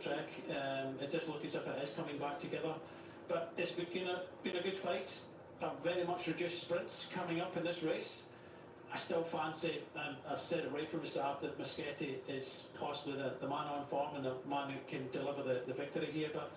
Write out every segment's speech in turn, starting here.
track. It does look as if it is coming back together, but it's been a good fight. Very much reduced sprints coming up in this race. I still fancy, and I've said it right from the start, that Moschetti is possibly the man on form and the man who can deliver the victory here. But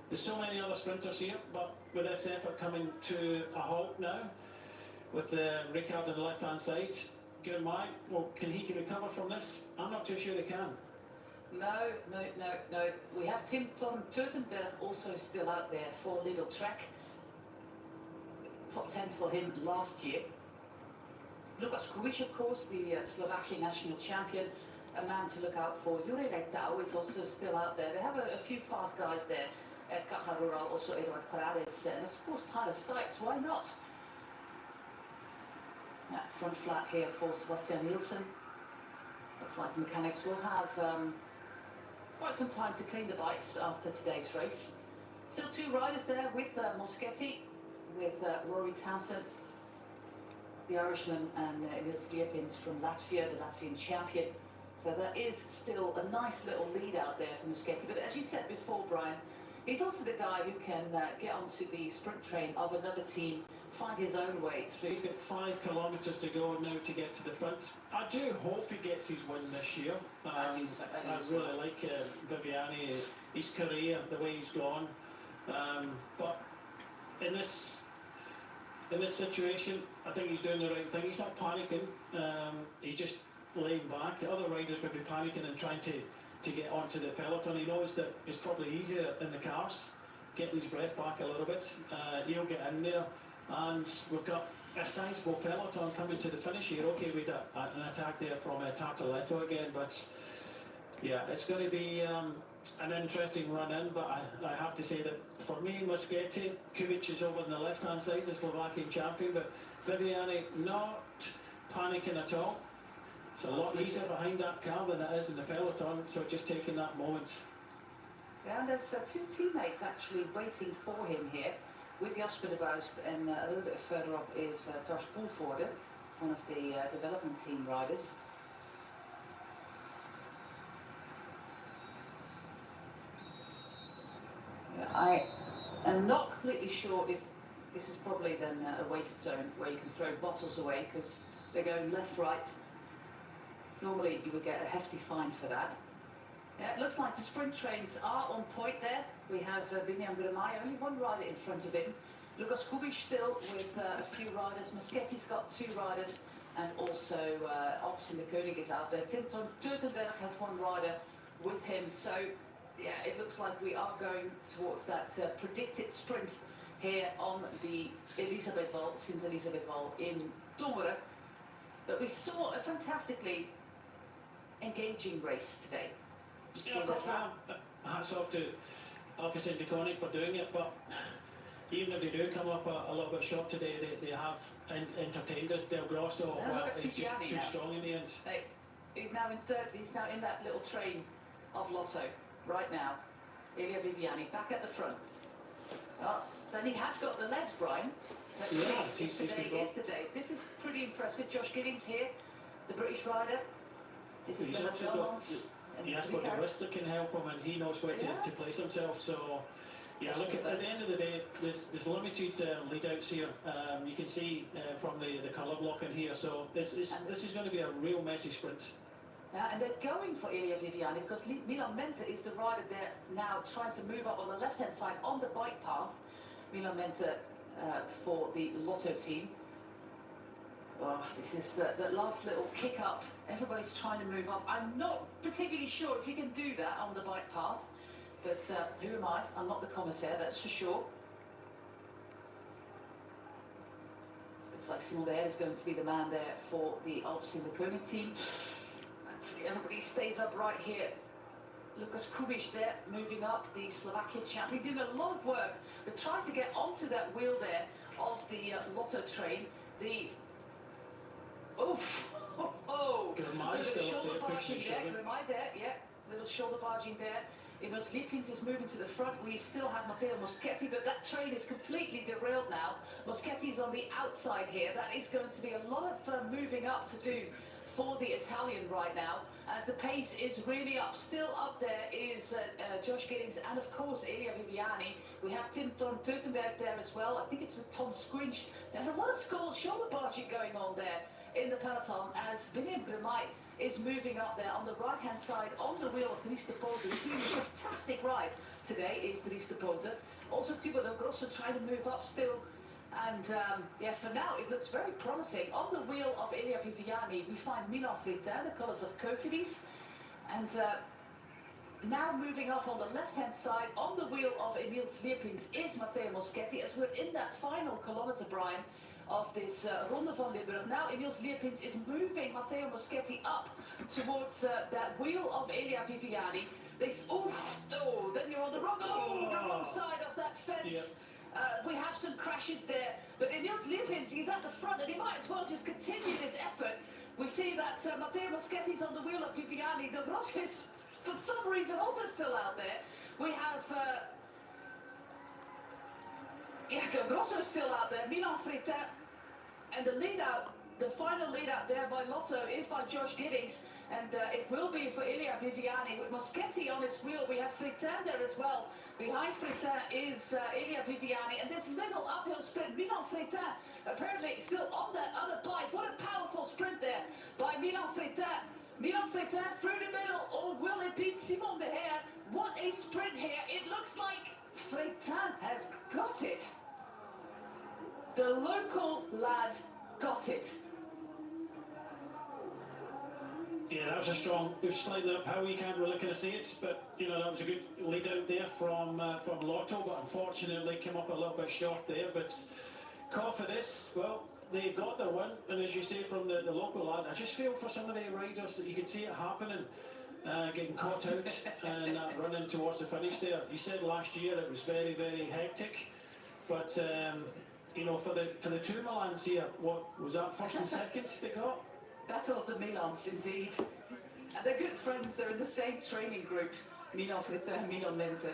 there's so many other sprinters here, but with this effort coming to a halt now, with Ricard on the left-hand side, Gourmay, well, can he recover from this? I'm not too sure he can. No. We have Tim Turtenberg also still out there for Lidl Trek. Top 10 for him last year. Lukas Kubic, of course, the Slovakian national champion, a man to look out for. Jure Leitao is also still out there. They have a few fast guys there. Caja Rural, also Eduard Paredes, and of course Tyler Stites. Why not? Yeah, front flat here for Sebastian Nielsen. Looks like the mechanics will have quite some time to clean the bikes after today's race. Still two riders there with Moschetti, with Rory Townsend, the Irishman, and Emil Sliepins from Latvia, the Latvian champion. So that is still a nice little lead out there for Moschetti. But as you said before, Brian, he's also the guy who can get onto the sprint train of another team, find his own way through. He's got 5 kilometres to go now to get to the front. I do hope he gets his win this year. I really like Viviani, his career, the way he's gone. But in this situation, I think he's doing the right thing. He's not panicking. He's just laying back. Other riders would be panicking and trying to get onto the peloton. He knows that it's probably easier in the cars, getting his breath back a little bit. He'll get in there, and we've got a sizable peloton coming to the finish here. Okay, we had an attack there from Tartaletto again, but yeah, it's going to be an interesting run in. But I have to say that for me, Moschetti, Kubic is over on the left-hand side, the Slovakian champion, but Viviani not panicking at all. It's a lot easier behind that car than it is in the peloton, so just taking that moment. Yeah, and there's two teammates actually waiting for him here, with Jasper de Buist, and a little bit further up is Tosh Poelvoorde, one of the development team riders. Yeah, I am not completely sure if this is probably then a waste zone where you can throw bottles away, because they're going left-right. Normally you would get a hefty fine for that. Yeah, it looks like the sprint trains are on point there. We have Bini and Gourmay, only one rider in front of him. Lukas Kubic still with a few riders. Moschetti's got 2 riders, and also Opsin de Koning is out there. Tim Turtenberg has 1 rider with him. So yeah, it looks like we are going towards that predicted sprint here on the Elisabethwal, Sint Elisabethwal in Domberen. But we saw a fantastically engaging race today. Yeah, hats off to Opsin de Koning for doing it, but even if they do come up a little bit short today, they have entertained us. Del Grosso, he's just too strong in the end. Hey, he's now in third, he's now in that little train of Lotto right now. Ilya Viviani back at the front. Oh, then he has got the legs, Brian. Yesterday. This is pretty impressive. Josh Giddings here, the British rider. This is he has got the wrist that can help him, and he knows where to place himself. So yeah, look, at the end of the day, there's limited lead outs here. You can see from the colour block in here. So this is going to be a real messy sprint. Yeah, and they're going for Ilya Viviani because Milan Mente is the rider there now trying to move up on the left-hand side on the bike path. Milan Mente for the Lotto team. Oh, this is the last little kick up. Everybody's trying to move up. I'm not particularly sure if you can do that on the bike path, but who am I? I'm not the commissaire, that's for sure. Looks like Simon is going to be the man there for the Opsin de Koning team. Everybody stays up right here. Lukas Kubic there, moving up, the Slovakian champion, doing a lot of work, but trying to get onto that wheel there of the Lotto train. The little shoulder barging there, Gourmay there, yeah, little shoulder barging there. Emil Sliepins is moving to the front. We still have Matteo Moschetti, but that train is completely derailed now. Moschetti is on the outside here. That is going to be a lot of moving up to do for the Italian right now, as the pace is really up. Still up there is Josh Giddings and of course Elia Viviani. We have Tim Teutenberg there as well. I think it's with Tom Squinch. There's a lot of shoulder barging going on there in the peloton as Bini is moving up there on the right hand side on the wheel of Dries de Pote, who's doing a fantastic ride today, is Dries de Pote. Also Thibaut Grosso trying to move up still. And yeah, for now it looks very promising. On the wheel of Elia Viviani we find Milan Fritin, the colours of Cofidis. And now moving up on the left hand side on the wheel of Emil Slierpins is Matteo Moschetti, as we're in that final kilometre, Brian, of this Ronde van Limburg. Now Emil Slierpins is moving Matteo Moschetti up towards that wheel of Elia Viviani. Then you're on the wrong side of that fence. Yep. We have some crashes there, but Emil Slierpins, he's at the front and he might as well just continue this effort. We see that Matteo Moschetti's on the wheel of Viviani. De Grosso is, for some reason, also still out there. We have De Grosso is still out there, Milan Fritin, and the lead out, the final lead out there by Lotto is by Josh Giddings, and it will be for Elia Viviani with Moschetti on his wheel. We have Fritin there as well. Behind Fritin is Elia Viviani, and this little uphill sprint, Milan Fritin apparently still on that other bike. What a powerful sprint there by Milan Fritin. Milan Fritin through the middle, or will it beat Simon de Heer? What a sprint here. It looks like Fritin has got it. The local lad got it. Yeah, that was a strong, it was slightly uphill, you can't really kind of see it, but you know, that was a good lead out there from Lotto, but unfortunately came up a little bit short there. But Cofidis, well, they got the win, and as you say from the local lad, I just feel for some of the riders that you can see it happening, getting caught out and running towards the finish there. You said last year it was very, very hectic, but you know, for the two Milans here, what was that, first and second they got? Battle of the Milans, indeed. And they're good friends, they're in the same training group, Milan Fritin and Milan Menze.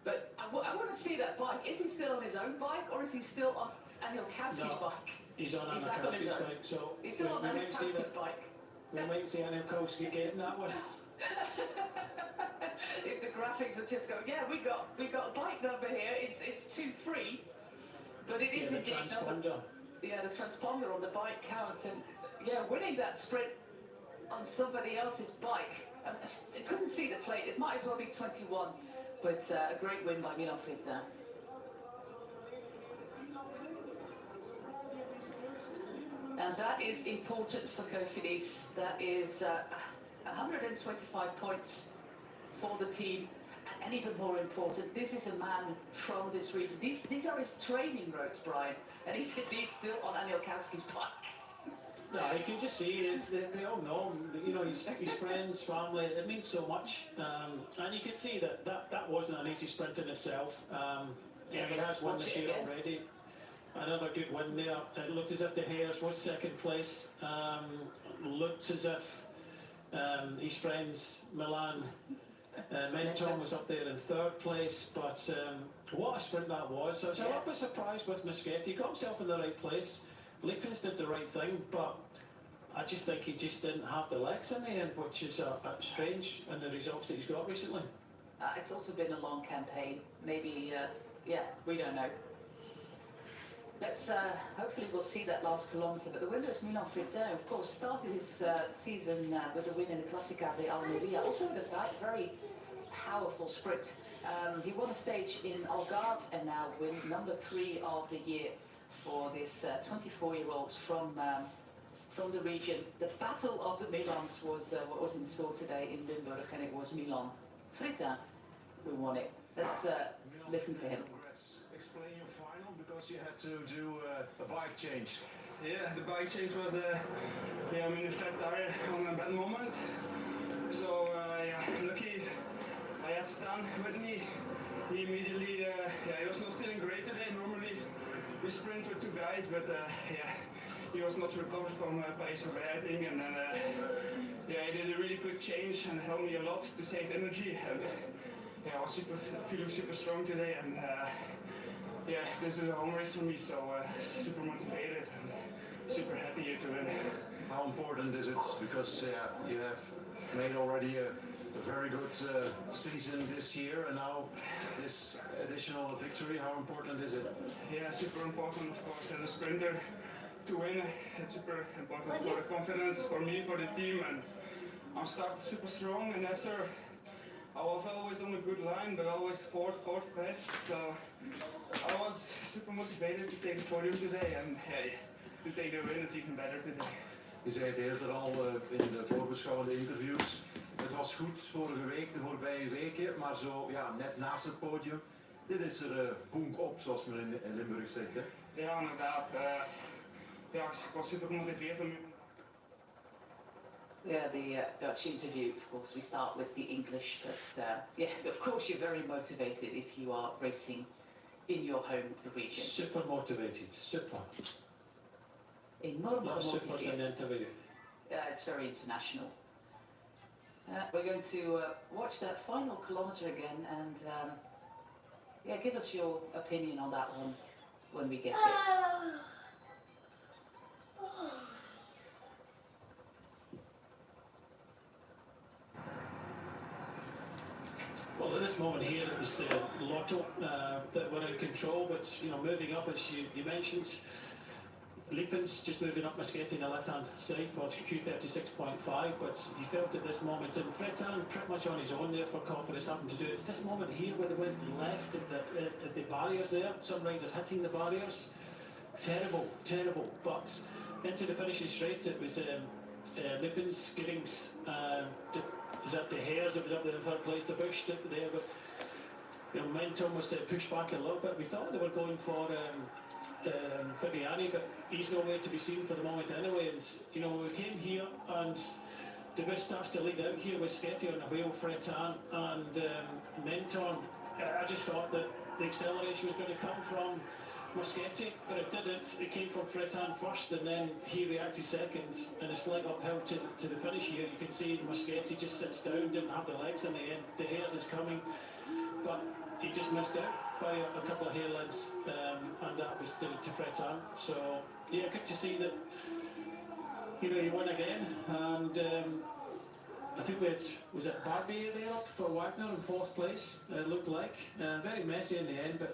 But I want to see that bike. Is he still on his own bike, or is he still on Anielkowski's bike? He's on Anielkowski's bike, so... He's still on Anielkowski's bike. We might see Anielkowski getting that one. If the graphics are just going, yeah, we got a bike number here, it's 2-3, but it is indeed number... Yeah, the transponder on the bike counts, and yeah, winning that sprint on somebody else's bike. I couldn't see the plate, it might as well be 21, but a great win by Milan Fritin. And that is important for Cofidis. That is 125 points for the team. And even more important, this is a man from this region. These are his training roads, Brian. And he's indeed still on Anielkowski's bike. No, you can just see they all know him. You know, his friends, family. It means so much, and you can see that wasn't an easy sprint in itself. Yeah, he has won this year already. Another good win there. It looked as if De Heers was second place. Looked as if his friends Milan Menton was up there in third place. But what a sprint that was. I was a little bit surprised with Moschetti. He got himself in the right place. Liepins did the right thing, but I just think he just didn't have the legs in the end, which is strange in the results that he's got recently. It's also been a long campaign. Maybe, yeah, we don't know. Let's hopefully we'll see that last kilometre. But the winner is Milan Fritin, of course, started his season with a win in the Classica de Almeria. Also with a very powerful sprint. He won a stage in Algarve and now win number 3 of the year for this 24-year-old from the region. The battle of the Milans was what was in store today in Limburg, and it was Milan Fritin who won it. Let's listen to him. Explain your final, because you had to do a bike change. Yeah, the bike change was yeah, I'm in a flat tire on a bad moment. So yeah, lucky I had Stan with me. He immediately, yeah, he was not feeling great today. Normally we sprint with 2 guys, but yeah, he was not recovered from pace overheating, and then yeah, he did a really quick change and helped me a lot to save energy. And yeah, I was feeling super strong today, and yeah, this is a home race for me, so super motivated and super happy here to win. How important is it? Because you have made already a very good season this year, and now this additional victory. How important is it? Yeah, super important, of course, as a sprinter to win. It's super important for the confidence, for me, for the team, and I'm started super strong, and after I was always on a good line, but always fourth, fifth, so I was super motivated to take the podium today, and hey, to take the win is even better today. Je zei het eerder al in de voorbeschouwende interviews. Het was goed vorige week, de voorbije weken, maar zo ja, net naast het podium. Dit is er boenk op, zoals men in Limburg zegt. Hè? Ja, inderdaad. Ja, ik was super gemotiveerd om. Yeah, the Dutch interview, of course, we start with the English, but yeah, of course you're very motivated if you are racing in your home region. Super motivated, super. Enorm Super in gemotiveerd. interview. Yeah, it's very international. We're going to watch that final kilometre again and yeah, give us your opinion on that one when we get it. Well, at this moment here, it was Lotto that were in control, but you know, moving up as you mentioned, Liepens just moving up Moschetti in the left-hand side for Q36.5, but you felt at this moment, and Fretan pretty much on his own there for confidence having to do it. It's this moment here where they went left at the barriers there, some riders hitting the barriers. Terrible, terrible, but into the finishing straight it was Liepens, Giddings, is that the Hares that was up there in third place, the Bush there, but you know, momentum was pushed back a little bit. We thought they were going for Viviani, but he's nowhere to be seen for the moment anyway. And you know, we came here and the Bush starts to lead out here with Sketty on the wheel, Fretan and Menton. I just thought that the acceleration was going to come from Moschetti, but it didn't. It came from Fretan first, and then he reacted second, and a slight uphill to the finish here. You can see Moschetti just sits down, didn't have the legs in the end. De Haas is coming, but he just missed out by a couple of hair lengths, and that was to Fretan. So yeah, good to see that. You know, he won again, and I think we had, was it Barbie there up for Wagner in fourth place? It looked like very messy in the end, but.